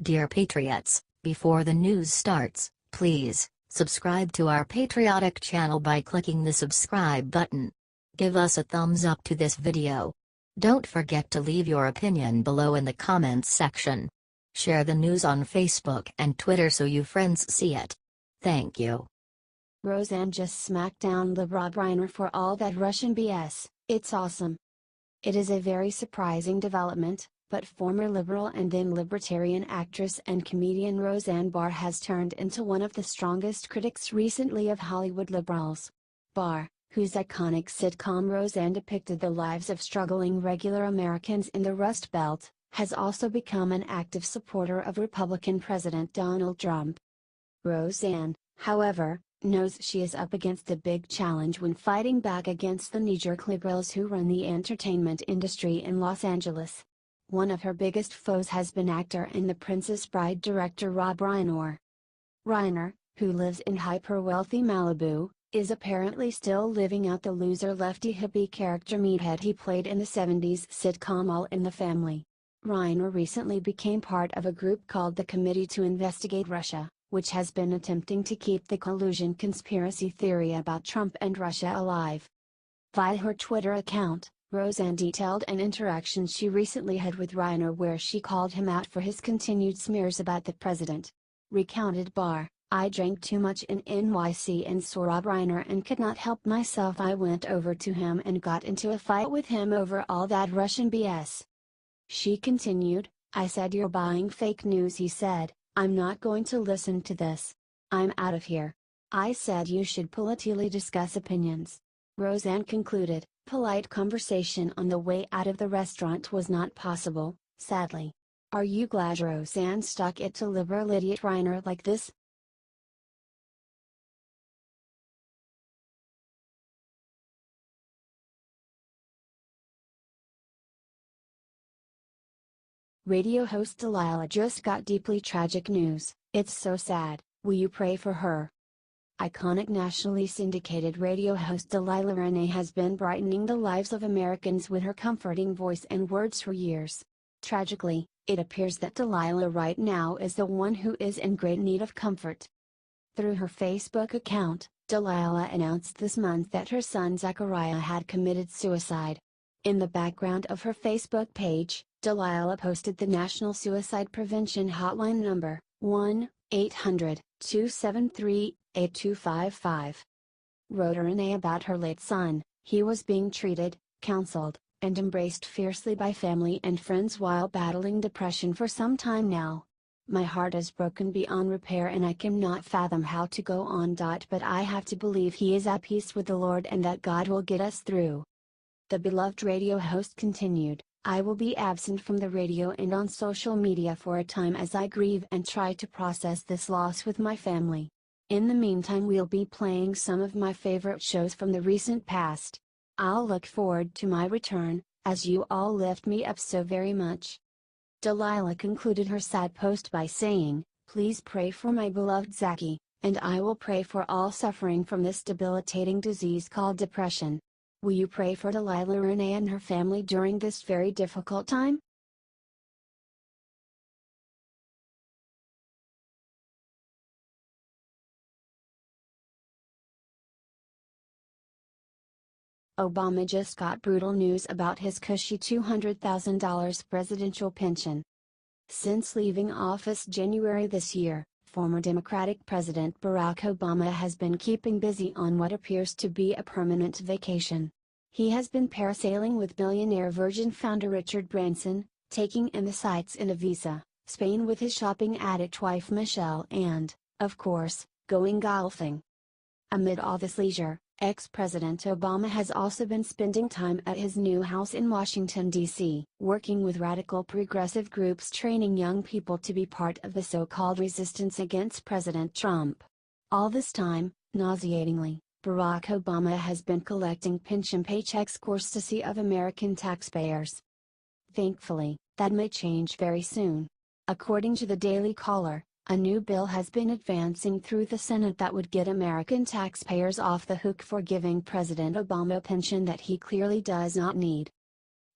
Dear Patriots, before the news starts, please subscribe to our patriotic channel by clicking the subscribe button. Give us a thumbs up to this video. Don't forget to leave your opinion below in the comments section. Share the news on Facebook and Twitter so you friends see it. Thank you. Roseanne just smacked down Rob Reiner for all that Russian BS. It's awesome. It is a very surprising development, but former liberal and then libertarian actress and comedian Roseanne Barr has turned into one of the strongest critics recently of Hollywood liberals. Barr, whose iconic sitcom Roseanne depicted the lives of struggling regular Americans in the Rust Belt, has also become an active supporter of Republican President Donald Trump. Roseanne, however, knows she is up against a big challenge when fighting back against the knee-jerk liberals who run the entertainment industry in Los Angeles. One of her biggest foes has been actor and The Princess Bride director Rob Reiner. Reiner, who lives in hyper-wealthy Malibu, is apparently still living out the loser lefty hippie character Meathead he played in the 70s sitcom All in the Family. Reiner recently became part of a group called the Committee to Investigate Russia, which has been attempting to keep the collusion conspiracy theory about Trump and Russia alive. Via her Twitter account, Roseanne detailed an interaction she recently had with Reiner where she called him out for his continued smears about the president. Recounted Barr, "I drank too much in NYC and saw Rob Reiner and could not help myself. I went over to him and got into a fight with him over all that Russian BS." She continued, "I said you're buying fake news. He said, I'm not going to listen to this. I'm out of here. I said you should politically discuss opinions." Roseanne concluded, "Polite conversation on the way out of the restaurant was not possible, sadly. Are you glad Roseanne stuck it to liberal idiot Reiner like this?" Radio host Delilah just got deeply tragic news. "It's so sad, will you pray for her?" Iconic nationally syndicated radio host Delilah Renee has been brightening the lives of Americans with her comforting voice and words for years. Tragically, it appears that Delilah right now is the one who is in great need of comfort. Through her Facebook account, Delilah announced this month that her son Zachariah had committed suicide. In the background of her Facebook page, Delilah posted the National Suicide Prevention Hotline number, 1-800-273-8255. Wrote Renee about her late son, "He was being treated, counseled, and embraced fiercely by family and friends while battling depression for some time now. My heart is broken beyond repair and I cannot fathom how to go on. But I have to believe he is at peace with the Lord and that God will get us through." The beloved radio host continued, "I will be absent from the radio and on social media for a time as I grieve and try to process this loss with my family. In the meantime we'll be playing some of my favorite shows from the recent past. I'll look forward to my return, as you all lift me up so very much." Delilah concluded her sad post by saying, "Please pray for my beloved Zachy, and I will pray for all suffering from this debilitating disease called depression. Will you pray for Delilah Renee and her family during this very difficult time?" Obama just got brutal news about his cushy $200,000 presidential pension. Since leaving office January this year, former Democratic President Barack Obama has been keeping busy on what appears to be a permanent vacation. He has been parasailing with billionaire Virgin founder Richard Branson, taking in the sights in Ibiza, Spain with his shopping addict wife Michelle and, of course, going golfing. Amid all this leisure, ex-President Obama has also been spending time at his new house in Washington, D.C., working with radical progressive groups training young people to be part of the so-called resistance against President Trump. All this time, nauseatingly, Barack Obama has been collecting pension paychecks courtesy of American taxpayers. Thankfully, that may change very soon. According to the Daily Caller, a new bill has been advancing through the Senate that would get American taxpayers off the hook for giving President Obama a pension that he clearly does not need.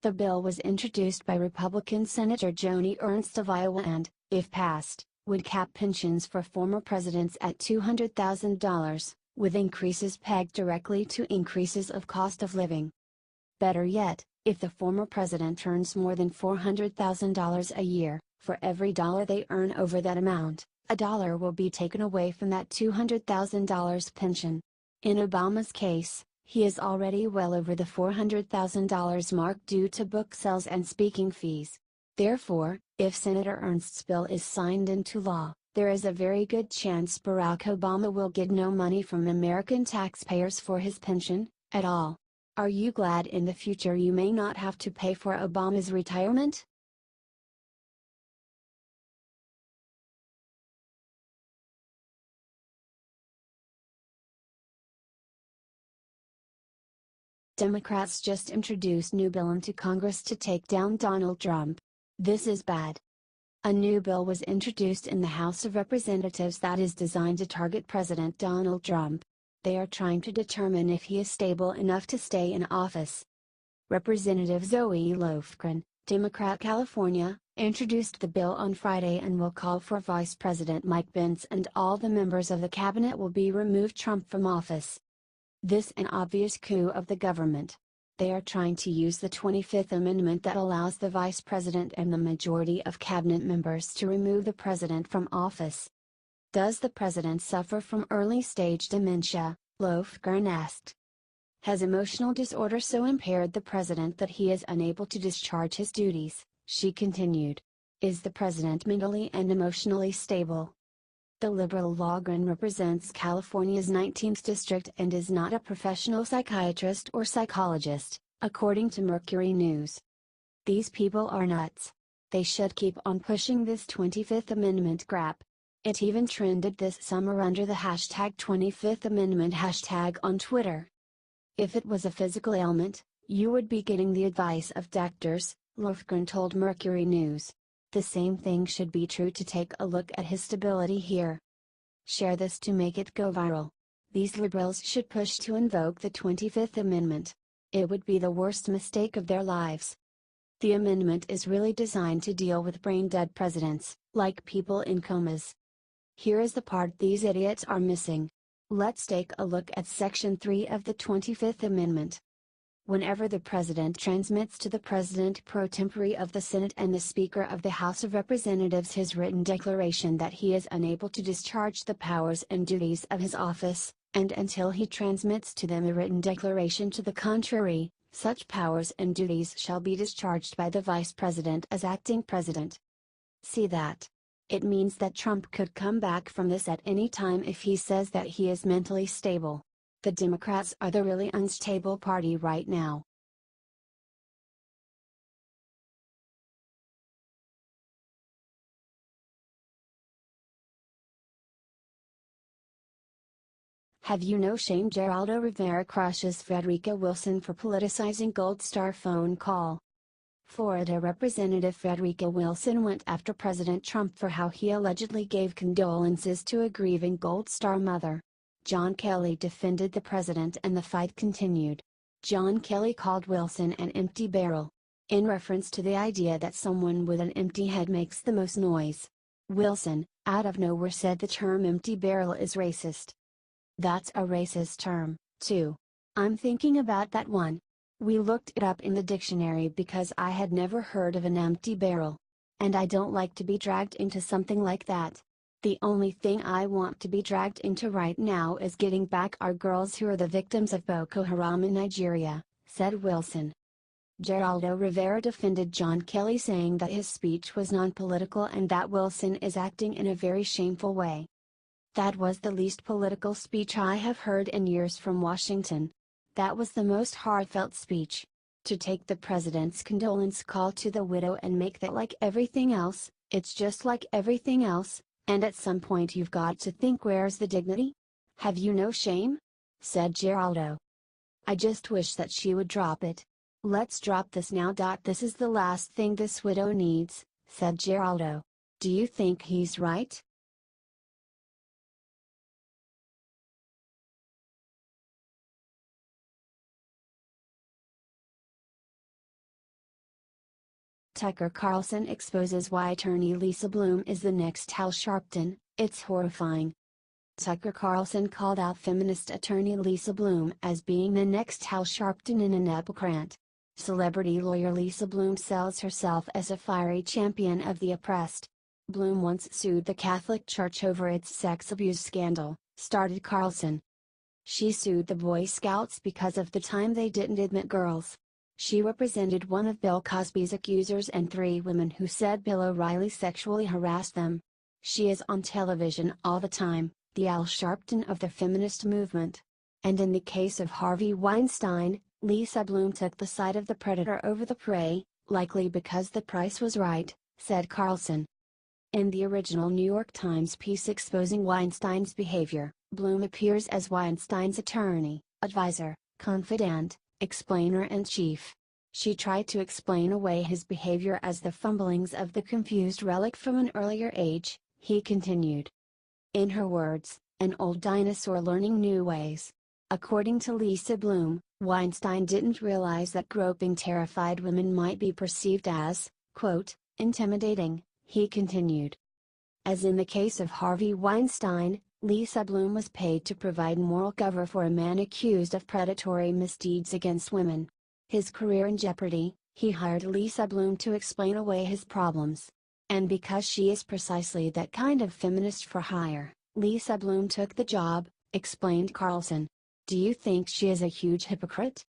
The bill was introduced by Republican Senator Joni Ernst of Iowa and, if passed, would cap pensions for former presidents at $200,000, with increases pegged directly to increases of cost of living. Better yet, if the former president earns more than $400,000 a year, for every dollar they earn over that amount, a dollar will be taken away from that $200,000 pension. In Obama's case, he is already well over the $400,000 mark due to book sales and speaking fees. Therefore, if Senator Ernst's bill is signed into law, there is a very good chance Barack Obama will get no money from American taxpayers for his pension, at all. Are you glad in the future you may not have to pay for Obama's retirement? Democrats just introduced new bill into Congress to take down Donald Trump. This is bad. A new bill was introduced in the House of Representatives that is designed to target President Donald Trump. They are trying to determine if he is stable enough to stay in office. Representative Zoe Lofgren, Democrat California, introduced the bill on Friday and will call for Vice President Mike Pence and all the members of the cabinet will be remove Trump from office. This an obvious coup of the government. They are trying to use the 25th Amendment that allows the Vice President and the majority of cabinet members to remove the President from office. Does the President suffer from early-stage dementia? Lofgren asked. Has emotional disorder so impaired the President that he is unable to discharge his duties? She continued. Is the President mentally and emotionally stable? The liberal Lofgren represents California's 19th district and is not a professional psychiatrist or psychologist, according to Mercury News. These people are nuts. They should keep on pushing this 25th Amendment crap. It even trended this summer under the hashtag 25th Amendment hashtag on Twitter. If it was a physical ailment, you would be getting the advice of doctors, Lofgren told Mercury News. The same thing should be true to take a look at his stability here. Share this to make it go viral. These liberals should push to invoke the 25th Amendment. It would be the worst mistake of their lives. The amendment is really designed to deal with brain-dead presidents, like people in comas. Here is the part these idiots are missing. Let's take a look at Section 3 of the 25th Amendment. Whenever the President transmits to the President pro tempore of the Senate and the Speaker of the House of Representatives his written declaration that he is unable to discharge the powers and duties of his office, and until he transmits to them a written declaration to the contrary, such powers and duties shall be discharged by the Vice President as acting President. See that? It means that Trump could come back from this at any time if he says that he is mentally stable. The Democrats are the really unstable party right now. Have you no shame? Geraldo Rivera crushes Frederica Wilson for politicizing Gold Star phone call. Florida Representative Frederica Wilson went after President Trump for how he allegedly gave condolences to a grieving Gold Star mother. John Kelly defended the president and the fight continued. John Kelly called Wilson an empty barrel, in reference to the idea that someone with an empty head makes the most noise. Wilson, out of nowhere, said the term empty barrel is racist. That's a racist term, too. I'm thinking about that one. We looked it up in the dictionary because I had never heard of an empty barrel. And I don't like to be dragged into something like that. The only thing I want to be dragged into right now is getting back our girls who are the victims of Boko Haram in Nigeria, said Wilson. Geraldo Rivera defended John Kelly, saying that his speech was non-political and that Wilson is acting in a very shameful way. That was the least political speech I have heard in years from Washington. That was the most heartfelt speech. To take the president's condolence call to the widow and make that like everything else, it's just like everything else. And at some point you've got to think, where's the dignity? Have you no shame? Said Geraldo. I just wish that she would drop it. Let's drop this now. This is the last thing this widow needs, said Geraldo. Do you think he's right? Tucker Carlson exposes why attorney Lisa Bloom is the next Al Sharpton, it's horrifying. Tucker Carlson called out feminist attorney Lisa Bloom as being the next Al Sharpton in an epic rant. Celebrity lawyer Lisa Bloom sells herself as a fiery champion of the oppressed. Bloom once sued the Catholic Church over its sex abuse scandal, started Carlson. She sued the Boy Scouts because of the time they didn't admit girls. She represented one of Bill Cosby's accusers and 3 women who said Bill O'Reilly sexually harassed them. She is on television all the time, the Al Sharpton of the feminist movement. And in the case of Harvey Weinstein, Lisa Bloom took the side of the predator over the prey, likely because the price was right, said Carlson. In the original New York Times piece exposing Weinstein's behavior, Bloom appears as Weinstein's attorney, advisor, confidant, explainer-in-chief. She tried to explain away his behavior as the fumblings of the confused relic from an earlier age, he continued. In her words, an old dinosaur learning new ways. According to Lisa Bloom, Weinstein didn't realize that groping terrified women might be perceived as, quote, intimidating, he continued. As in the case of Harvey Weinstein, Lisa Bloom was paid to provide moral cover for a man accused of predatory misdeeds against women. His career in jeopardy, he hired Lisa Bloom to explain away his problems. And because she is precisely that kind of feminist for hire, Lisa Bloom took the job, explained Carlson. Do you think she is a huge hypocrite?